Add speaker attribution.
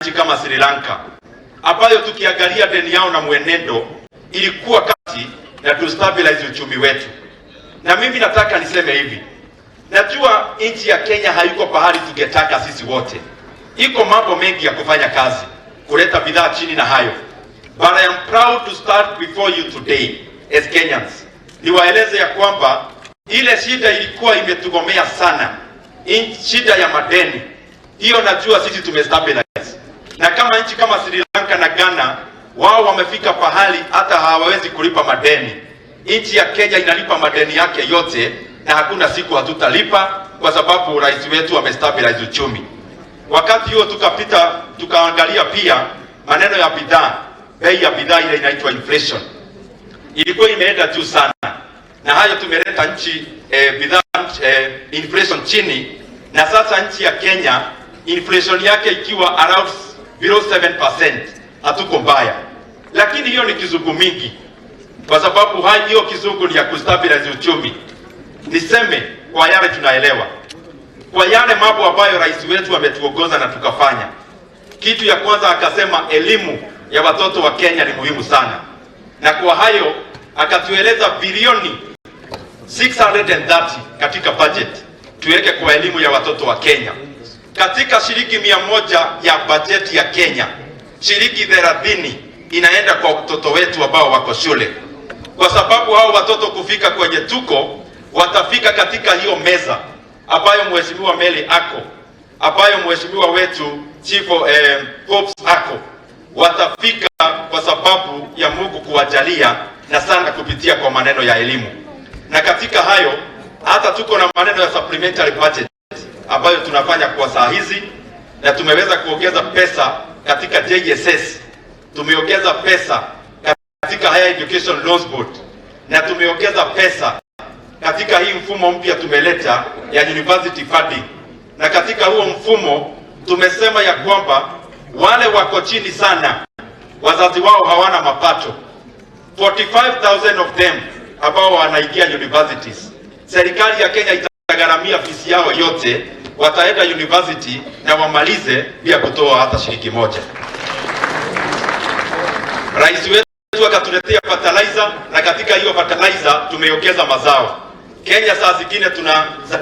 Speaker 1: nchi kama Sri Lanka ambayo tukiangalia deni yao na mwenendo ilikuwa kati na to stabilize uchumi wetu. Na mimi nataka niseme hivi, najua nchi ya Kenya hayuko pahali tungetaka sisi wote. Iko mambo mengi ya kufanya kazi, kuleta bidhaa chini na hayo. But I am proud to start before you today as Kenyans. Niwaeleze ya kwamba ile shida ilikuwa imetugomea sana. Shida ya madeni. Hiyo najua sisi tumestabilize. Na kama nchi kama Sri Lanka na Ghana, wao wamefika pahali hata hawawezi kulipa madeni. Nchi ya Kenya inalipa madeni yake yote na hakuna siku hatutalipa kwa sababu rais wetu amestabilize uchumi. Wakati huo tukaangalia pia maneno ya bidhaa. Bei ya bidhaa ile inaitwa inflation. Ilikuwa imeenda juu sana. Na hayo tumeleta nchi bidhaa inflation chini, na sasa nchi ya Kenya inflation yake ikiwa around below 7%. Hatuko mbaya. Lakini hiyo ni kizungu mingi. Kwa sababu hiyo kizungu ni ya kustabilize uchumi. Niseme kwa yale tunaelewa. Kwa yale mambo ambayo rais wetu ametuongoza na tukafanya. Kitu ya kwanza akasema elimu ya watoto wa Kenya ni muhimu sana. Na kwa hayo akatueleza bilioni 630 katika budget tuweke kwa elimu ya watoto wa Kenya. Katika shilingi 100 ya budget ya Kenya, shilingi 30 inaenda kwa watoto wetu ambao wako shule. Kwa sababu hao watoto kufika kwenye tuko, watafika katika hiyo meza ambayo mheshimiwa Meli ako, ambayo mheshimiwa wetu Chief Pops ako. Watafika kwa sababu ya Mungu kuwajalia na sana kupitia kwa maneno ya elimu. Na katika hayo hata tuko na maneno ya supplementary budget ambayo tunafanya kwa saa hizi, na tumeweza kuongeza pesa katika JSS. Tumeongeza pesa katika Higher Education Loans Board, na tumeongeza pesa katika hii mfumo mpya tumeleta ya university funding. Na katika huo mfumo tumesema ya kwamba wale wako chini sana, wazazi wao hawana mapato, 45,000 of them ambao wanaingia universities, serikali ya Kenya itagharamia fisi yao yote, wataenda university na wamalize bila kutoa hata shilingi moja. Rais wetu akatuletea fertilizer, na katika hiyo fertilizer tumeongeza mazao. Kenya saa zingine tuna